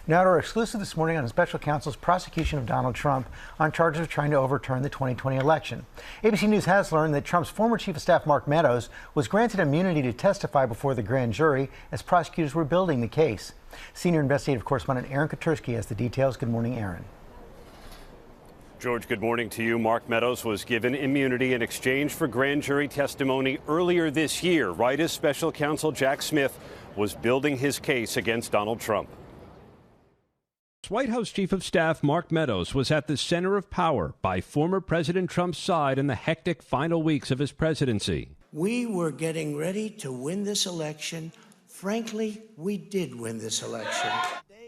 Now to our exclusive this morning on special counsel's prosecution of Donald Trump on charges of trying to overturn the 2020 election. ABC News has learned that Trump's former chief of staff, Mark Meadows, was granted immunity to testify before the grand jury as prosecutors were building the case. Senior investigative correspondent Aaron Katersky has the details. Good morning, Aaron. George, good morning to you. Mark Meadows was given immunity in exchange for grand jury testimony earlier this year, right as special counsel Jack Smith was building his case against Donald Trump. White House Chief of Staff Mark Meadows was at the center of power by former President Trump's side in the hectic final weeks of his presidency. We were getting ready to win this election. Frankly, we did win this election.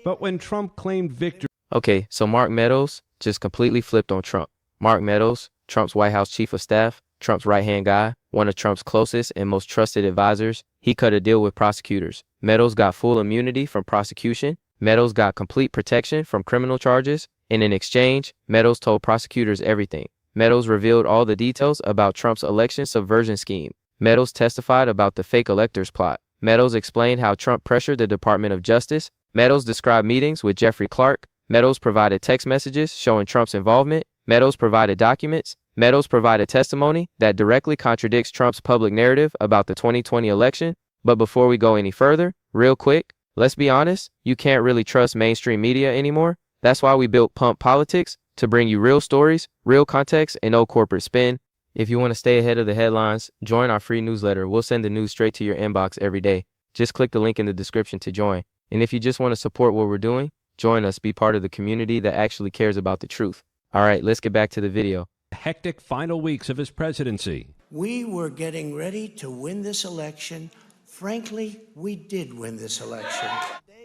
But when Trump claimed victory... Okay, so Mark Meadows just completely flipped on Trump. Mark Meadows, Trump's White House Chief of Staff, Trump's right-hand guy, one of Trump's closest and most trusted advisors, he cut a deal with prosecutors. Meadows got full immunity from prosecution. Meadows got complete protection from criminal charges. And in exchange, Meadows told prosecutors everything. Meadows revealed all the details about Trump's election subversion scheme. Meadows testified about the fake electors plot. Meadows explained how Trump pressured the Department of Justice. Meadows described meetings with Jeffrey Clark. Meadows provided text messages showing Trump's involvement. Meadows provided documents. Meadows provided testimony that directly contradicts Trump's public narrative about the 2020 election. But before we go any further, real quick, let's be honest, you can't really trust mainstream media anymore. That's why we built Pump Politics, to bring you real stories, real context, and no corporate spin. If you want to stay ahead of the headlines, join our free newsletter. We'll send the news straight to your inbox every day. Just click the link in the description to join. And if you just want to support what we're doing, join us, be part of the community that actually cares about the truth. All right, let's get back to the video. Hectic final weeks of his presidency. We were getting ready to win this election. Frankly, we did win this election.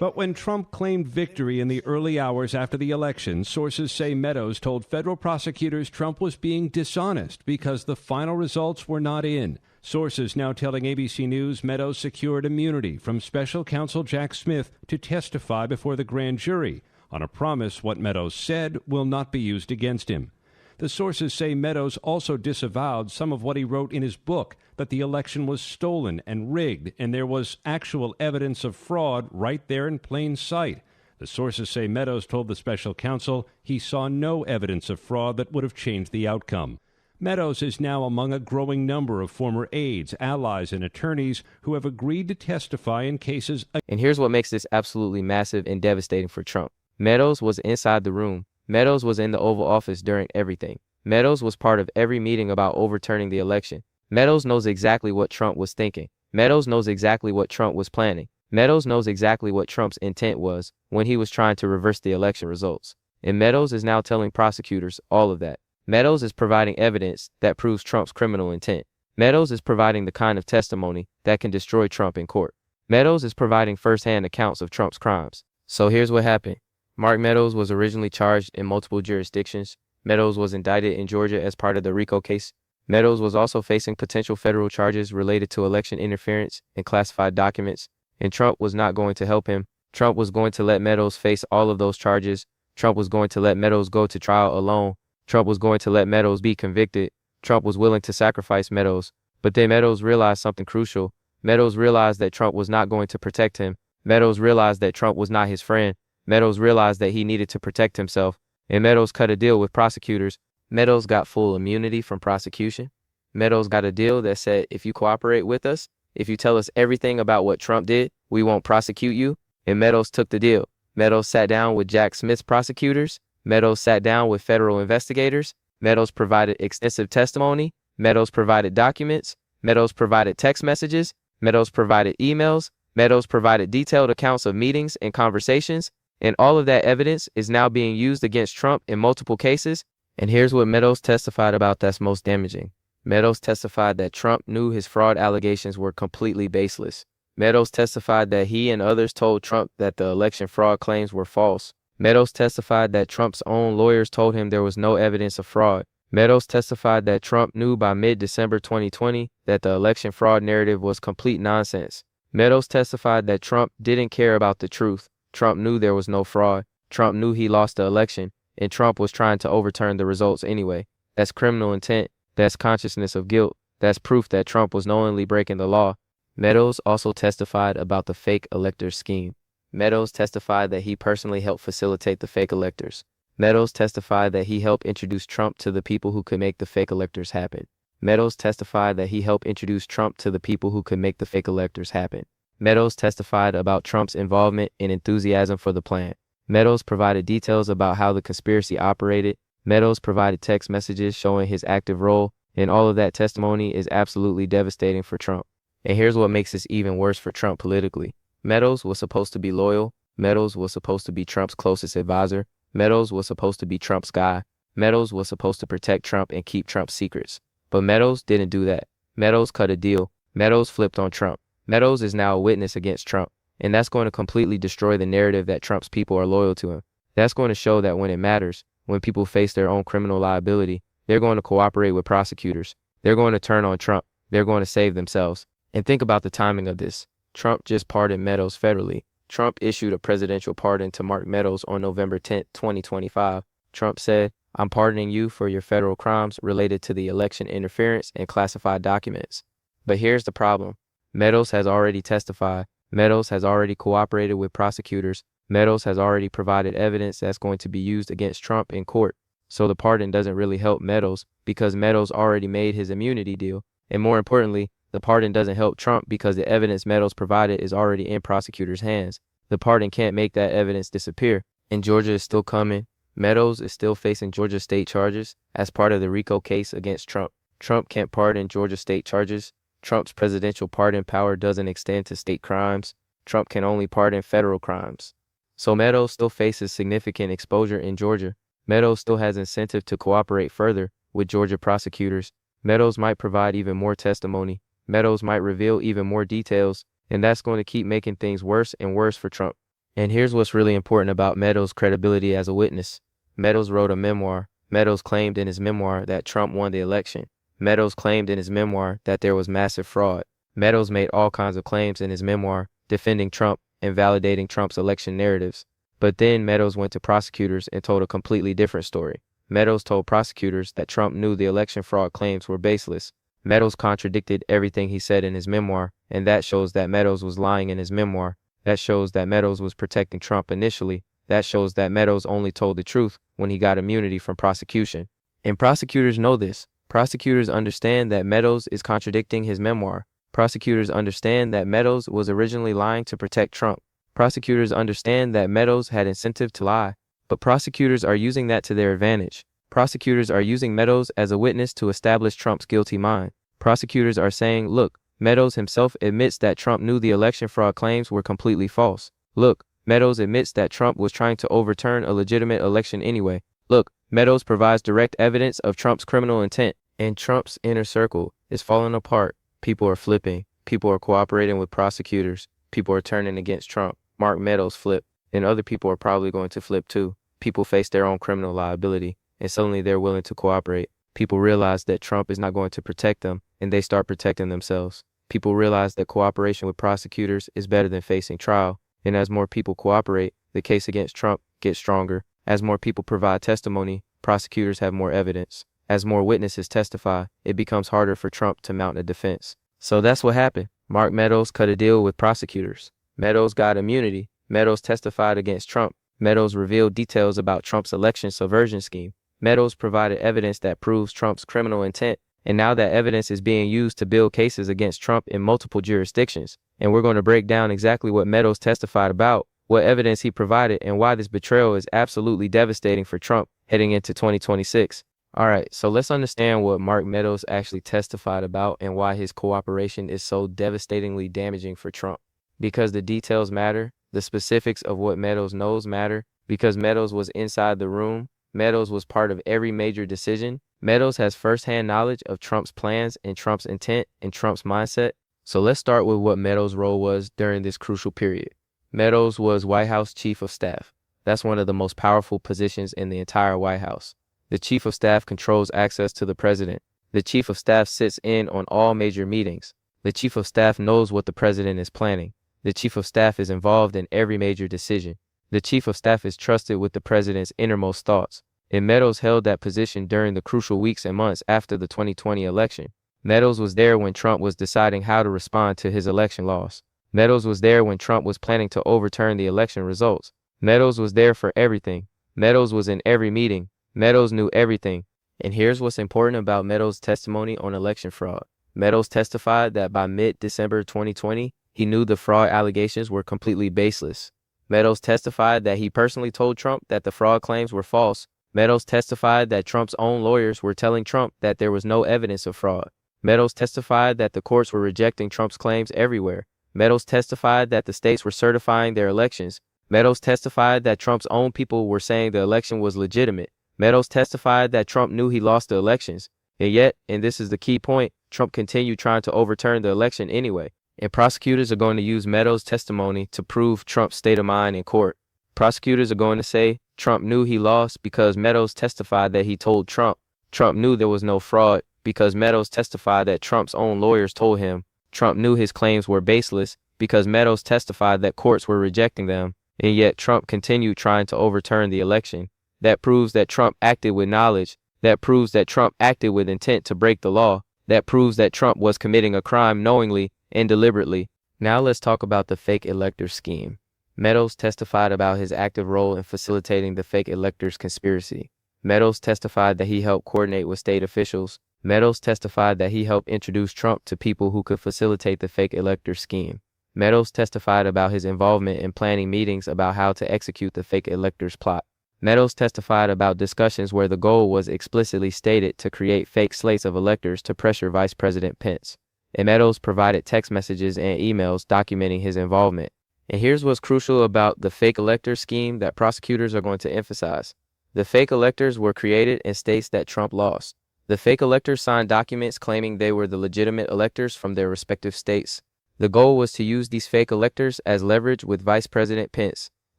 But when Trump claimed victory in the early hours after the election, sources say Meadows told federal prosecutors Trump was being dishonest because the final results were not in. Sources now telling ABC News Meadows secured immunity from special counsel Jack Smith to testify before the grand jury on a promise what Meadows said will not be used against him. The sources say Meadows also disavowed some of what he wrote in his book, that the election was stolen and rigged, and there was actual evidence of fraud right there in plain sight. The sources say Meadows told the special counsel he saw no evidence of fraud that would have changed the outcome. Meadows is now among a growing number of former aides, allies, and attorneys who have agreed to testify in cases. And here's what makes this absolutely massive and devastating for Trump. Meadows was inside the room. Meadows was in the Oval Office during everything. Meadows was part of every meeting about overturning the election. Meadows knows exactly what Trump was thinking. Meadows knows exactly what Trump was planning. Meadows knows exactly what Trump's intent was when he was trying to reverse the election results. And Meadows is now telling prosecutors all of that. Meadows is providing evidence that proves Trump's criminal intent. Meadows is providing the kind of testimony that can destroy Trump in court. Meadows is providing firsthand accounts of Trump's crimes. So here's what happened. Mark Meadows was originally charged in multiple jurisdictions. Meadows was indicted in Georgia as part of the RICO case. Meadows was also facing potential federal charges related to election interference and classified documents. And Trump was not going to help him. Trump was going to let Meadows face all of those charges. Trump was going to let Meadows go to trial alone. Trump was going to let Meadows be convicted. Trump was willing to sacrifice Meadows. But then Meadows realized something crucial. Meadows realized that Trump was not going to protect him. Meadows realized that Trump was not his friend. Meadows realized that he needed to protect himself, and Meadows cut a deal with prosecutors. Meadows got full immunity from prosecution. Meadows got a deal that said, if you cooperate with us, if you tell us everything about what Trump did, we won't prosecute you. And Meadows took the deal. Meadows sat down with Jack Smith's prosecutors. Meadows sat down with federal investigators. Meadows provided extensive testimony. Meadows provided documents. Meadows provided text messages. Meadows provided emails. Meadows provided detailed accounts of meetings and conversations. And all of that evidence is now being used against Trump in multiple cases. And here's what Meadows testified about that's most damaging. Meadows testified that Trump knew his fraud allegations were completely baseless. Meadows testified that he and others told Trump that the election fraud claims were false. Meadows testified that Trump's own lawyers told him there was no evidence of fraud. Meadows testified that Trump knew by mid-December 2020 that the election fraud narrative was complete nonsense. Meadows testified that Trump didn't care about the truth. Trump knew there was no fraud. Trump knew he lost the election, and Trump was trying to overturn the results anyway. That's criminal intent. That's consciousness of guilt. That's proof that Trump was knowingly breaking the law. Meadows also testified about the fake elector scheme. Meadows testified that he personally helped facilitate the fake electors. Meadows testified that he helped introduce Trump to the people who could make the fake electors happen. Meadows testified that he helped introduce Trump to the people who could make the fake electors happen. Meadows testified about Trump's involvement and enthusiasm for the plan. Meadows provided details about how the conspiracy operated. Meadows provided text messages showing his active role, and all of that testimony is absolutely devastating for Trump. And here's what makes this even worse for Trump politically. Meadows was supposed to be loyal. Meadows was supposed to be Trump's closest advisor. Meadows was supposed to be Trump's guy. Meadows was supposed to protect Trump and keep Trump's secrets. But Meadows didn't do that. Meadows cut a deal. Meadows flipped on Trump. Meadows is now a witness against Trump, and that's going to completely destroy the narrative that Trump's people are loyal to him. That's going to show that when it matters, when people face their own criminal liability, they're going to cooperate with prosecutors. They're going to turn on Trump. They're going to save themselves. And think about the timing of this. Trump just pardoned Meadows federally. Trump issued a presidential pardon to Mark Meadows on November 10, 2025. Trump said, "I'm pardoning you for your federal crimes related to the election interference and classified documents." But here's the problem. Meadows has already testified. Meadows has already cooperated with prosecutors. Meadows has already provided evidence that's going to be used against Trump in court. So the pardon doesn't really help Meadows because Meadows already made his immunity deal. And more importantly, the pardon doesn't help Trump because the evidence Meadows provided is already in prosecutors' hands. The pardon can't make that evidence disappear. And Georgia is still coming. Meadows is still facing Georgia state charges as part of the RICO case against Trump. Trump can't pardon Georgia state charges. Trump's presidential pardon power doesn't extend to state crimes. Trump can only pardon federal crimes. So Meadows still faces significant exposure in Georgia. Meadows still has incentive to cooperate further with Georgia prosecutors. Meadows might provide even more testimony. Meadows might reveal even more details, and that's going to keep making things worse and worse for Trump. And here's what's really important about Meadows' credibility as a witness. Meadows wrote a memoir. Meadows claimed in his memoir that Trump won the election. Meadows claimed in his memoir that there was massive fraud. Meadows made all kinds of claims in his memoir, defending Trump and validating Trump's election narratives. But then Meadows went to prosecutors and told a completely different story. Meadows told prosecutors that Trump knew the election fraud claims were baseless. Meadows contradicted everything he said in his memoir, and that shows that Meadows was lying in his memoir. That shows that Meadows was protecting Trump initially. That shows that Meadows only told the truth when he got immunity from prosecution. And prosecutors know this. Prosecutors understand that Meadows is contradicting his memoir. Prosecutors understand that Meadows was originally lying to protect Trump. Prosecutors understand that Meadows had incentive to lie, but prosecutors are using that to their advantage. Prosecutors are using Meadows as a witness to establish Trump's guilty mind. Prosecutors are saying, look, Meadows himself admits that Trump knew the election fraud claims were completely false. Look, Meadows admits that Trump was trying to overturn a legitimate election anyway. Look, Meadows provides direct evidence of Trump's criminal intent. And Trump's inner circle is falling apart. People are flipping. People are cooperating with prosecutors. People are turning against Trump. Mark Meadows flipped, and other people are probably going to flip too. People face their own criminal liability, and suddenly they're willing to cooperate. People realize that Trump is not going to protect them, and they start protecting themselves. People realize that cooperation with prosecutors is better than facing trial, and as more people cooperate, the case against Trump gets stronger. As more people provide testimony, prosecutors have more evidence. As more witnesses testify, it becomes harder for Trump to mount a defense. So that's what happened. Mark Meadows cut a deal with prosecutors. Meadows got immunity. Meadows testified against Trump. Meadows revealed details about Trump's election subversion scheme. Meadows provided evidence that proves Trump's criminal intent, and now that evidence is being used to build cases against Trump in multiple jurisdictions. And we're going to break down exactly what Meadows testified about, what evidence he provided, and why this betrayal is absolutely devastating for Trump heading into 2026. All right, so let's understand what Mark Meadows actually testified about and why his cooperation is so devastatingly damaging for Trump. Because the details matter, the specifics of what Meadows knows matter, because Meadows was inside the room, Meadows was part of every major decision. Meadows has firsthand knowledge of Trump's plans and Trump's intent and Trump's mindset. So let's start with what Meadows' role was during this crucial period. Meadows was White House Chief of Staff. That's one of the most powerful positions in the entire White House. The Chief of Staff controls access to the president. The Chief of Staff sits in on all major meetings. The Chief of Staff knows what the president is planning. The Chief of Staff is involved in every major decision. The Chief of Staff is trusted with the president's innermost thoughts. And Meadows held that position during the crucial weeks and months after the 2020 election. Meadows was there when Trump was deciding how to respond to his election loss. Meadows was there when Trump was planning to overturn the election results. Meadows was there for everything. Meadows was in every meeting. Meadows knew everything. And here's what's important about Meadows' testimony on election fraud. Meadows testified that by mid-December 2020, he knew the fraud allegations were completely baseless. Meadows testified that he personally told Trump that the fraud claims were false. Meadows testified that Trump's own lawyers were telling Trump that there was no evidence of fraud. Meadows testified that the courts were rejecting Trump's claims everywhere. Meadows testified that the states were certifying their elections. Meadows testified that Trump's own people were saying the election was legitimate. Meadows testified that Trump knew he lost the elections. And yet, and this is the key point, Trump continued trying to overturn the election anyway. And prosecutors are going to use Meadows' testimony to prove Trump's state of mind in court. Prosecutors are going to say Trump knew he lost because Meadows testified that he told Trump. Trump knew there was no fraud because Meadows testified that Trump's own lawyers told him. Trump knew his claims were baseless because Meadows testified that courts were rejecting them. And yet Trump continued trying to overturn the election. That proves that Trump acted with knowledge. That proves that Trump acted with intent to break the law. That proves that Trump was committing a crime knowingly and deliberately. Now let's talk about the fake electors scheme. Meadows testified about his active role in facilitating the fake electors conspiracy. Meadows testified that he helped coordinate with state officials. Meadows testified that he helped introduce Trump to people who could facilitate the fake electors scheme. Meadows testified about his involvement in planning meetings about how to execute the fake electors plot. Meadows testified about discussions where the goal was explicitly stated to create fake slates of electors to pressure Vice President Pence. And Meadows provided text messages and emails documenting his involvement. And here's what's crucial about the fake electors scheme that prosecutors are going to emphasize. The fake electors were created in states that Trump lost. The fake electors signed documents claiming they were the legitimate electors from their respective states. The goal was to use these fake electors as leverage with Vice President Pence.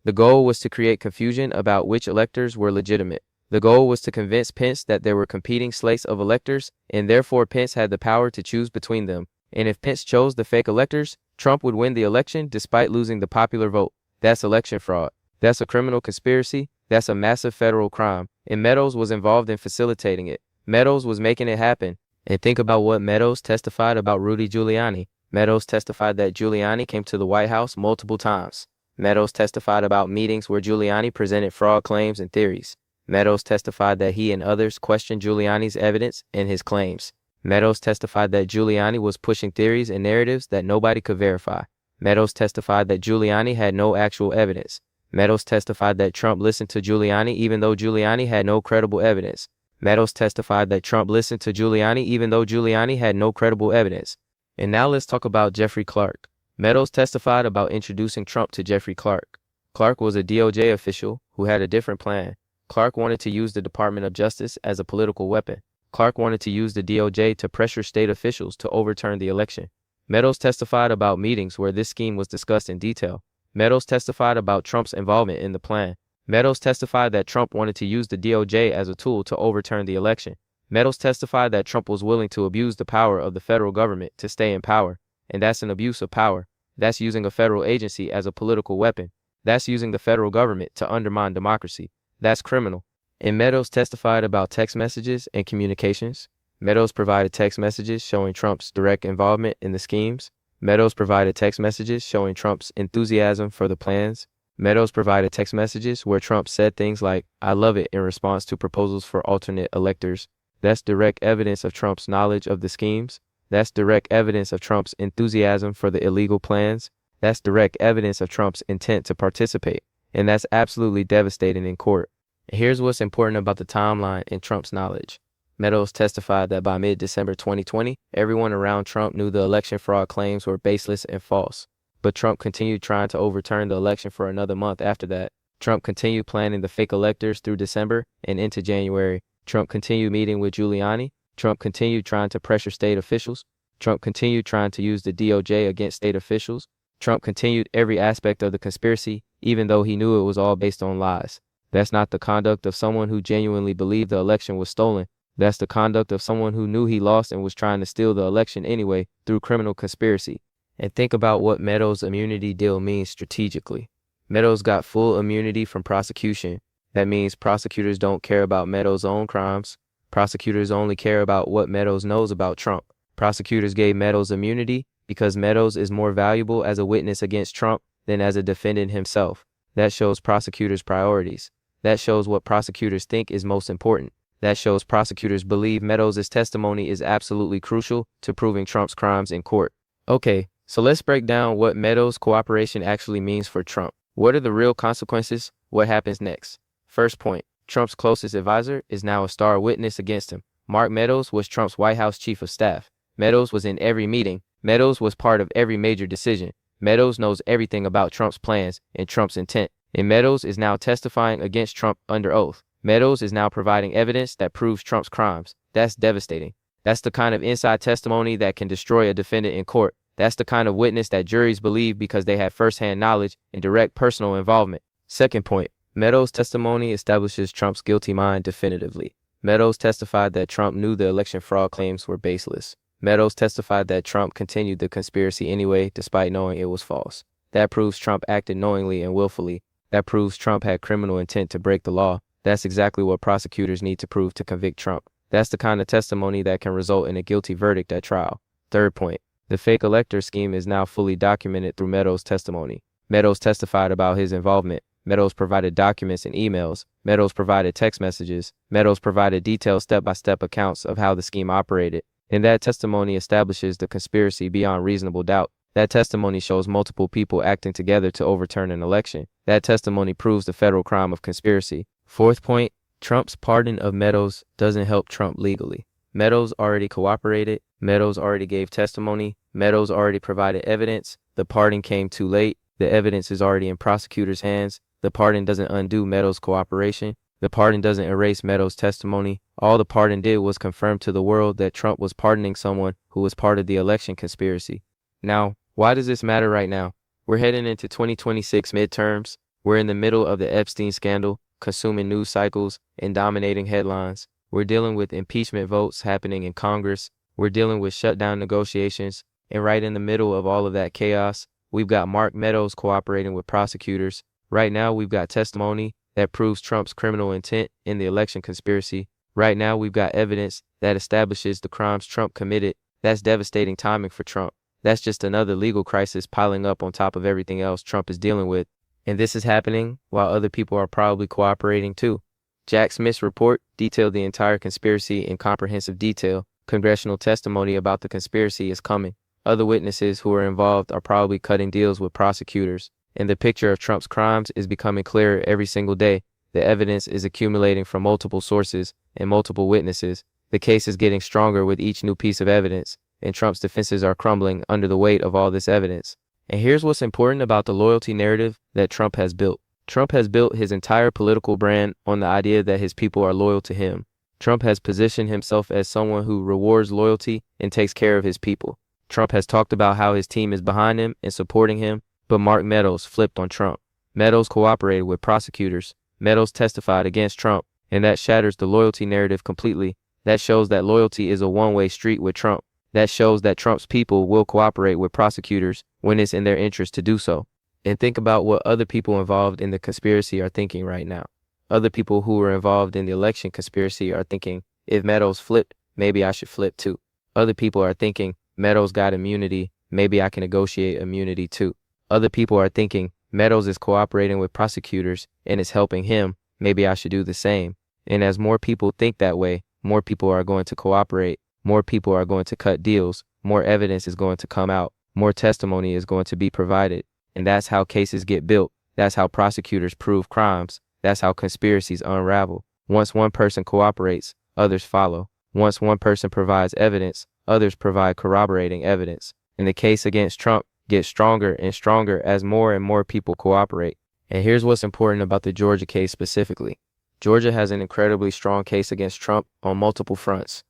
The goal was to create confusion about which electors were legitimate. The goal was to convince Pence that there were competing slates of electors, and therefore Pence had the power to choose between them. And if Pence chose the fake electors, Trump would win the election despite losing the popular vote. That's election fraud. That's a criminal conspiracy. That's a massive federal crime. And Meadows was involved in facilitating it. Meadows was making it happen. And think about what Meadows testified about Rudy Giuliani. Meadows testified that Giuliani came to the White House multiple times. Meadows testified about meetings where Giuliani presented fraud claims and theories. Meadows testified that he and others questioned Giuliani's evidence and his claims. Meadows testified that Giuliani was pushing theories and narratives that nobody could verify. Meadows testified that Giuliani had no actual evidence. Meadows testified that Trump listened to Giuliani even though Giuliani had no credible evidence. Meadows testified that Trump listened to Giuliani even though Giuliani had no credible evidence. And now let's talk about Jeffrey Clark. Meadows testified about introducing Trump to Jeffrey Clark. Clark was a DOJ official who had a different plan. Clark wanted to use the Department of Justice as a political weapon. Clark wanted to use the DOJ to pressure state officials to overturn the election. Meadows testified about meetings where this scheme was discussed in detail. Meadows testified about Trump's involvement in the plan. Meadows testified that Trump wanted to use the DOJ as a tool to overturn the election. Meadows testified that Trump was willing to abuse the power of the federal government to stay in power. And that's an abuse of power. That's using a federal agency as a political weapon. That's using the federal government to undermine democracy. That's criminal. And Meadows testified about text messages and communications. Meadows provided text messages showing Trump's direct involvement in the schemes. Meadows provided text messages showing Trump's enthusiasm for the plans. Meadows provided text messages where Trump said things like, "I love it," in response to proposals for alternate electors. That's direct evidence of Trump's knowledge of the schemes. That's direct evidence of Trump's enthusiasm for the illegal plans. That's direct evidence of Trump's intent to participate. And that's absolutely devastating in court. And here's what's important about the timeline and Trump's knowledge. Meadows testified that by mid-December 2020, everyone around Trump knew the election fraud claims were baseless and false. But Trump continued trying to overturn the election for another month after that. Trump continued planning the fake electors through December and into January. Trump continued meeting with Giuliani. Trump continued trying to pressure state officials. Trump continued trying to use the DOJ against state officials. Trump continued every aspect of the conspiracy, even though he knew it was all based on lies. That's not the conduct of someone who genuinely believed the election was stolen. That's the conduct of someone who knew he lost and was trying to steal the election anyway through criminal conspiracy. And think about what Meadows' immunity deal means strategically. Meadows got full immunity from prosecution. That means prosecutors don't care about Meadows' own crimes. Prosecutors only care about what Meadows knows about Trump. Prosecutors gave Meadows immunity because Meadows is more valuable as a witness against Trump than as a defendant himself. That shows prosecutors' priorities. That shows what prosecutors think is most important. That shows prosecutors believe Meadows' testimony is absolutely crucial to proving Trump's crimes in court. Okay, so let's break down what Meadows' cooperation actually means for Trump. What are the real consequences? What happens next? First point, Trump's closest advisor is now a star witness against him. Mark Meadows was Trump's White House chief of staff. Meadows was in every meeting. Meadows was part of every major decision. Meadows knows everything about Trump's plans and Trump's intent. And Meadows is now testifying against Trump under oath. Meadows is now providing evidence that proves Trump's crimes. That's devastating. That's the kind of inside testimony that can destroy a defendant in court. That's the kind of witness that juries believe because they have firsthand knowledge and direct personal involvement. Second point, Meadows' testimony establishes Trump's guilty mind definitively. Meadows testified that Trump knew the election fraud claims were baseless. Meadows testified that Trump continued the conspiracy anyway, despite knowing it was false. That proves Trump acted knowingly and willfully. That proves Trump had criminal intent to break the law. That's exactly what prosecutors need to prove to convict Trump. That's the kind of testimony that can result in a guilty verdict at trial. Third point, the fake elector scheme is now fully documented through Meadows' testimony. Meadows testified about his involvement. Meadows provided documents and emails. Meadows provided text messages. Meadows provided detailed step-by-step accounts of how the scheme operated. And that testimony establishes the conspiracy beyond reasonable doubt. That testimony shows multiple people acting together to overturn an election. That testimony proves the federal crime of conspiracy. Fourth point, Trump's pardon of Meadows doesn't help Trump legally. Meadows already cooperated. Meadows already gave testimony. Meadows already provided evidence. The pardon came too late. The evidence is already in prosecutors' hands. The pardon doesn't undo Meadows' cooperation. The pardon doesn't erase Meadows' testimony. All the pardon did was confirm to the world that Trump was pardoning someone who was part of the election conspiracy. Now, why does this matter right now? We're heading into 2026 midterms. We're in the middle of the Epstein scandal, consuming news cycles and dominating headlines. We're dealing with impeachment votes happening in Congress. We're dealing with shutdown negotiations. And right in the middle of all of that chaos, we've got Mark Meadows cooperating with prosecutors. Right now, we've got testimony that proves Trump's criminal intent in the election conspiracy. Right now, we've got evidence that establishes the crimes Trump committed. That's devastating timing for Trump. That's just another legal crisis piling up on top of everything else Trump is dealing with. And this is happening while other people are probably cooperating too. Jack Smith's report detailed the entire conspiracy in comprehensive detail. Congressional testimony about the conspiracy is coming. Other witnesses who are involved are probably cutting deals with prosecutors. And the picture of Trump's crimes is becoming clearer every single day. The evidence is accumulating from multiple sources and multiple witnesses. The case is getting stronger with each new piece of evidence, and Trump's defenses are crumbling under the weight of all this evidence. And here's what's important about the loyalty narrative that Trump has built. Trump has built his entire political brand on the idea that his people are loyal to him. Trump has positioned himself as someone who rewards loyalty and takes care of his people. Trump has talked about how his team is behind him and supporting him, but Mark Meadows flipped on Trump. Meadows cooperated with prosecutors. Meadows testified against Trump, and that shatters the loyalty narrative completely. That shows that loyalty is a one-way street with Trump. That shows that Trump's people will cooperate with prosecutors when it's in their interest to do so. And think about what other people involved in the conspiracy are thinking right now. Other people who were involved in the election conspiracy are thinking, if Meadows flipped, maybe I should flip too. Other people are thinking, Meadows got immunity, maybe I can negotiate immunity too. Other people are thinking, Meadows is cooperating with prosecutors and is helping him, maybe I should do the same. And as more people think that way, more people are going to cooperate, more people are going to cut deals, more evidence is going to come out, more testimony is going to be provided. And that's how cases get built. That's how prosecutors prove crimes. That's how conspiracies unravel. Once one person cooperates, others follow. Once one person provides evidence, others provide corroborating evidence. And the case against Trump gets stronger and stronger as more and more people cooperate. And here's what's important about the Georgia case specifically. Georgia has an incredibly strong case against Trump on multiple fronts.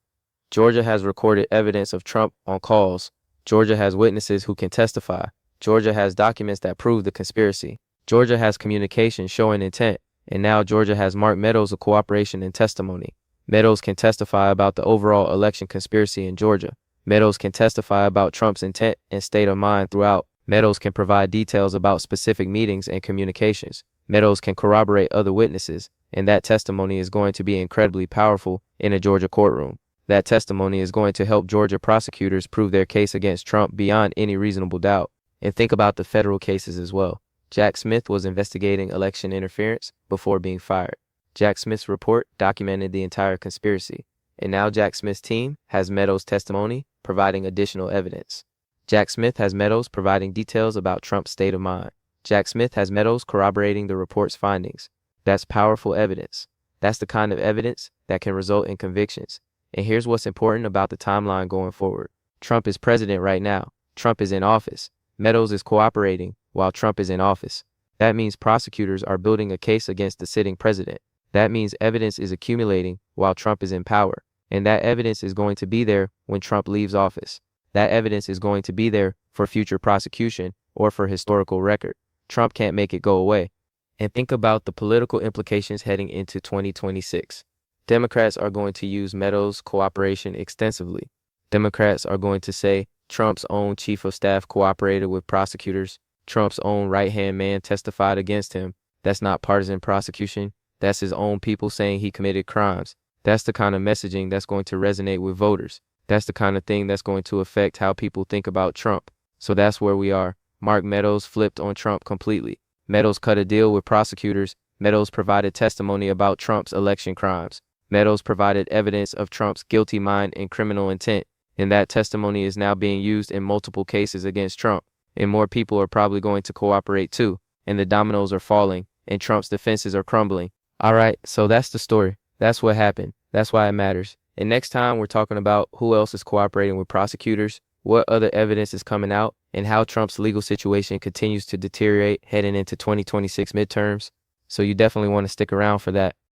Georgia has recorded evidence of Trump on calls. Georgia has witnesses who can testify. Georgia has documents that prove the conspiracy. Georgia has communication showing intent. And now Georgia has Mark Meadows of cooperation and testimony. Meadows can testify about the overall election conspiracy in Georgia. Meadows can testify about Trump's intent and state of mind throughout. Meadows can provide details about specific meetings and communications. Meadows can corroborate other witnesses, and that testimony is going to be incredibly powerful in a Georgia courtroom. That testimony is going to help Georgia prosecutors prove their case against Trump beyond any reasonable doubt. And think about the federal cases as well. Jack Smith was investigating election interference before being fired. Jack Smith's report documented the entire conspiracy. And now Jack Smith's team has Meadows' testimony providing additional evidence. Jack Smith has Meadows providing details about Trump's state of mind. Jack Smith has Meadows corroborating the report's findings. That's powerful evidence. That's the kind of evidence that can result in convictions. And here's what's important about the timeline going forward. Trump is president right now. Trump is in office. Meadows is cooperating while Trump is in office. That means prosecutors are building a case against the sitting president. That means evidence is accumulating while Trump is in power. And that evidence is going to be there when Trump leaves office. That evidence is going to be there for future prosecution or for historical record. Trump can't make it go away. And think about the political implications heading into 2026. Democrats are going to use Meadows' cooperation extensively. Democrats are going to say Trump's own chief of staff cooperated with prosecutors. Trump's own right-hand man testified against him. That's not partisan prosecution. That's his own people saying he committed crimes. That's the kind of messaging that's going to resonate with voters. That's the kind of thing that's going to affect how people think about Trump. So that's where we are. Mark Meadows flipped on Trump completely. Meadows cut a deal with prosecutors. Meadows provided testimony about Trump's election crimes. Meadows provided evidence of Trump's guilty mind and criminal intent, and that testimony is now being used in multiple cases against Trump. And more people are probably going to cooperate too, and the dominoes are falling, and Trump's defenses are crumbling. All right, so that's the story. That's what happened. That's why it matters. And next time we're talking about who else is cooperating with prosecutors, what other evidence is coming out, and how Trump's legal situation continues to deteriorate heading into 2026 midterms. So you definitely want to stick around for that.